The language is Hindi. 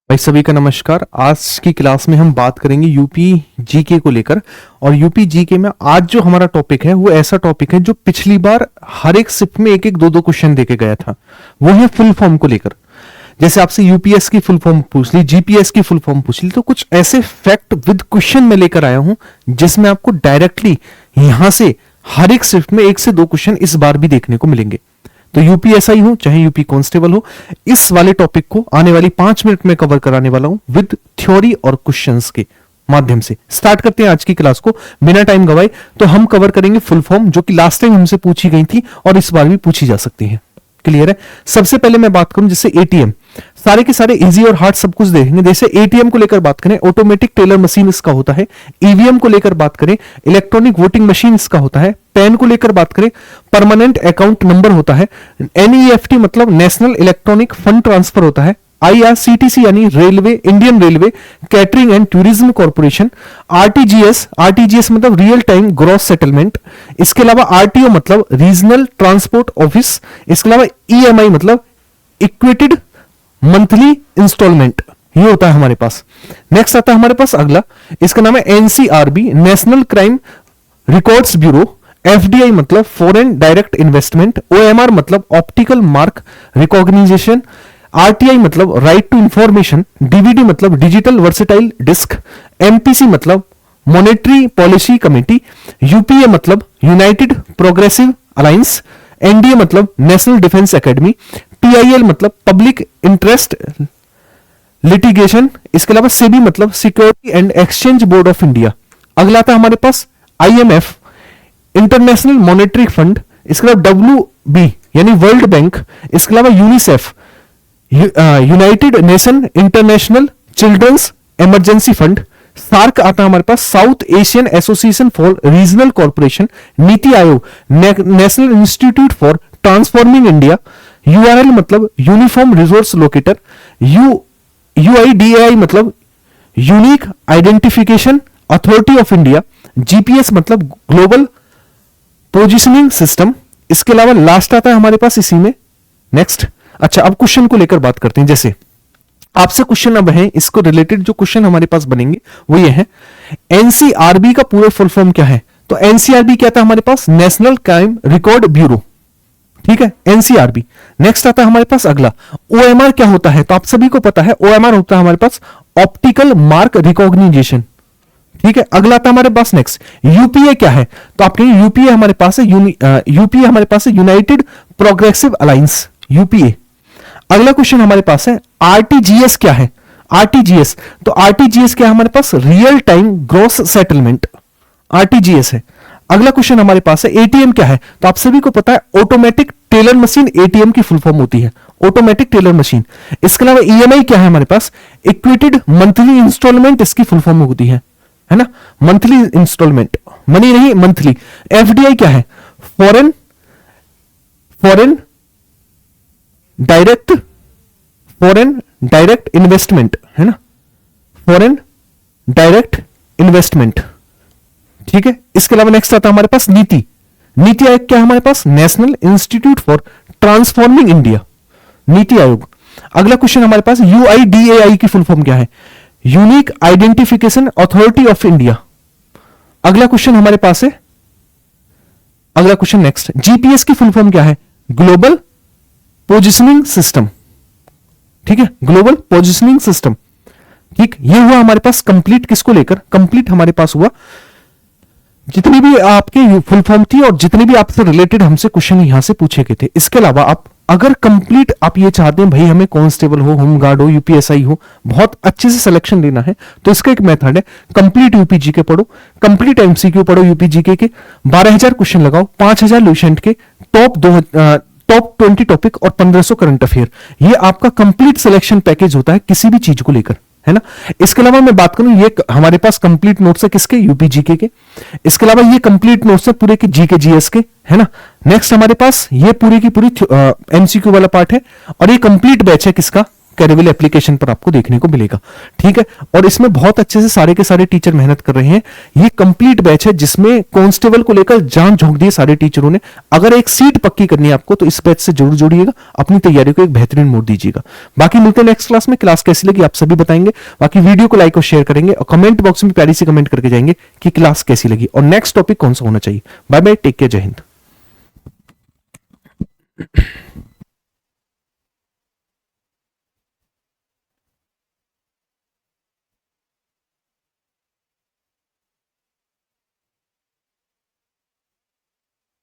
भाई सभी का नमस्कार। आज की क्लास में हम बात करेंगे यूपी जीके को लेकर। और यूपी जीके में आज जो हमारा टॉपिक है वो ऐसा टॉपिक है जो पिछली बार हर एक शिफ्ट में एक एक दो दो क्वेश्चन देके गया था। वो है फुल फॉर्म को लेकर। जैसे आपसे यूपीएस की फुल फॉर्म पूछ ली, जीपीएस की फुल फॉर्म पूछ ली, तो कुछ ऐसे फैक्ट विद क्वेश्चन में लेकर आया हूं जिसमें आपको डायरेक्टली यहां से हर एक शिफ्ट में एक से दो क्वेश्चन इस बार भी देखने को मिलेंगे। तो यूपीएसआई हो चाहे यूपी कांस्टेबल हो, इस वाले टॉपिक को आने वाली 5 मिनट में कवर कराने वाला हूं विद थ्योरी और क्वेश्चंस के माध्यम से। स्टार्ट करते हैं आज की क्लास को बिना टाइम गवाए। तो हम कवर करेंगे फुल फॉर्म, जो कि लास्ट टाइम हमसे पूछी गई थी और इस बार भी पूछी जा सकती है। क्लियर है? सबसे पहले मैं बात करूं जैसे एटीएम, सारे के सारे इजी और हार्ड सब कुछ देखेंगे। जैसे एटीएम को लेकर बात करें, ऑटोमेटिक टेलर मशीन इसका होता है। ईवीएम को लेकर बात करें, इलेक्ट्रॉनिक वोटिंग मशीन इसका होता है। पैन को लेकर बात करें, परमानेंट अकाउंट नंबर होता है। एनईएफटी मतलब नेशनल इलेक्ट्रॉनिक फंड ट्रांसफर होता है। आईआरसीटीसी यानी railway, Indian railway catering and tourism corporation. RTGS, RTGS मतलब रियल टाइम ग्रॉस सेटलमेंट। इसके अलावा आरटीओ मतलब रीजनल ट्रांसपोर्ट ऑफिस। इसके अलावा ईएमआई मतलब इक्वेटेड मंथली इंस्टॉलमेंट, ये होता है हमारे पास। नेक्स्ट आता है हमारे पास अगला, इसका नाम है NCRB, national crime records bureau. FDI मतलब फॉरेन डायरेक्ट इन्वेस्टमेंट। ओएमआर मतलब ऑप्टिकल मार्क रिकॉग्निजेशन। आरटीआई मतलब राइट टू इंफॉर्मेशन। डीवीडी मतलब डिजिटल वर्सेटाइल डिस्क। एमपीसी मतलब मॉनेटरी पॉलिसी कमेटी। यूपीए मतलब यूनाइटेड प्रोग्रेसिव अलायंस। एनडीए मतलब नेशनल डिफेंस एकेडमी। टीआईएल मतलब पब्लिक इंटरेस्ट लिटिगेशन। इसके अलावा सेबी मतलब security and exchange board of India. अगला आता है हमारे पास आईएमएफ, इंटरनेशनल मॉनेटरी फंड। इसके अलावा डब्ल्यूबी यानी वर्ल्ड बैंक। इसके अलावा UNICEF, United Nation International Children's Emergency Fund. SAARC आता है हमारे पास, South Asian Association for Regional Corporation. NITI Aayog, National Institute for Transforming India. URL मतलब यूनिफॉर्म रिसोर्स लोकेटर। यूआईडीएआई मतलब unique identification authority of India. GPS मतलब ग्लोबल पोजिशनिंग सिस्टम। इसके अलावा लास्ट आता है हमारे पास इसी में नेक्स्ट। अच्छा, अब क्वेश्चन को लेकर बात करते हैं। जैसे आपसे क्वेश्चन अब है, इसको रिलेटेड जो क्वेश्चन हमारे पास बनेंगे वो ये है, एनसीआरबी का पूरा फुल फॉर्म क्या है? तो एनसीआरबी क्या था हमारे पास? National Crime Record Bureau. ठीक है, एनसीआरबी। नेक्स्ट आता है हमारे पास अगला, ओएमआर क्या होता है? तो आप सभी को पता है ओएमआर होता है हमारे पास ऑप्टिकल मार्क रिकॉग्निजेशन। ठीक है, अगला आता है हमारे पास नेक्स्ट, यूपीए क्या है? तो आप कहेंगे यूपीए हमारे पास है यूपीए हमारे पास है यूनाइटेड प्रोग्रेसिव अलायंस, यूपीए। अगला क्वेश्चन हमारे पास है आरटीजीएस क्या है? आरटीजीएस, तो आरटीजीएस क्या है हमारे पास? Real time gross settlement, RTGS है। अगला क्वेश्चन हमारे पास है एटीएम क्या है? तो आप सभी को पता है ऑटोमेटिक टेलर मशीन एटीएम की फुल फॉर्म होती है, ऑटोमेटिक टेलर मशीन। इसके अलावा ईएमआई क्या है हमारे पास? इक्वेटेड मंथली इंस्टॉलमेंट इसकी फुल फॉर्म होती है ना, मंथली इंस्टॉलमेंट, मनी नहीं मंथली। एफडीआई क्या है? फॉरेन डायरेक्ट इन्वेस्टमेंट, है ना, फॉरेन डायरेक्ट इन्वेस्टमेंट। ठीक है, इसके अलावा नेक्स्ट आता है हमारे पास नीति आयोग क्या है हमारे पास? National Institute for Transforming India, NITI Aayog. अगला क्वेश्चन हमारे पास यूआईडीएआई की फुल फॉर्म क्या है? Unique identification authority of India. अगला क्वेश्चन हमारे पास है, अगला क्वेश्चन नेक्स्ट, जीपीएस की फुल फॉर्म क्या है? Global positioning system. ठीक है, ग्लोबल पोजिशनिंग सिस्टम। ठीक, ये हुआ हमारे पास कंप्लीट। किसको लेकर कंप्लीट? हमारे पास हुआ जितनी भी आपके फुल फॉर्म थी और जितने भी आपसे रिलेटेड हमसे क्वेश्चन यहां से पूछे गए थे। इसके अलावा आप अगर कंप्लीट आप ये चाहते हैं भाई हमें कांस्टेबल हो, होमगार्ड हो, यूपीएसआई हो, बहुत अच्छे से सिलेक्शन लेना है, तो इसका एक मेथड है, कंप्लीट यूपीजीके पढ़ो, कंप्लीट एमसीक्यू पढ़ो यूपीजीके के, 12,000 क्वेश्चन लगाओ, 5,000 लुसेंट के, टॉप 20 टॉपिक और 1500 करंट अफेयर। ये आपका कंप्लीट सिलेक्शन पैकेज होता है किसी भी चीज को लेकर, है ना। इसके अलावा मैं बात करूं, ये हमारे पास कंप्लीट नोट्स है किसके? यूपीजीके के। इसके अलावा ये कंप्लीट नोट्स है पूरे के जीके जीएस के, है ना। नेक्स्ट हमारे पास ये पूरी की पूरी एमसीक्यू वाला पार्ट है और ये कंप्लीट बैच है किसका? कैरेविल एप्लीकेशन पर आपको देखने को मिलेगा। ठीक है, और इसमें बहुत अच्छे से सारे के सारे टीचर मेहनत कर रहे हैं। ये कंप्लीट बैच है जिसमें कांस्टेबल को लेकर जान झोंक दी सारे टीचरों ने। अगर एक सीट पक्की करनी है आपको तो इस बैच से जरूर जोड़िएगा, अपनी तैयारी को एक बेहतरीन मोड़ दीजिएगा। बाकी मिलते हैं नेक्स्ट क्लास में। क्लास कैसी लगी आप सभी बताएंगे, बाकी वीडियो को लाइक और शेयर करेंगे और कमेंट बॉक्स में प्यारी सी कमेंट करके जाएंगे कि क्लास कैसी लगी और नेक्स्ट टॉपिक कौन सा होना चाहिए। बाय बाय, टेक केयर, जय हिंद।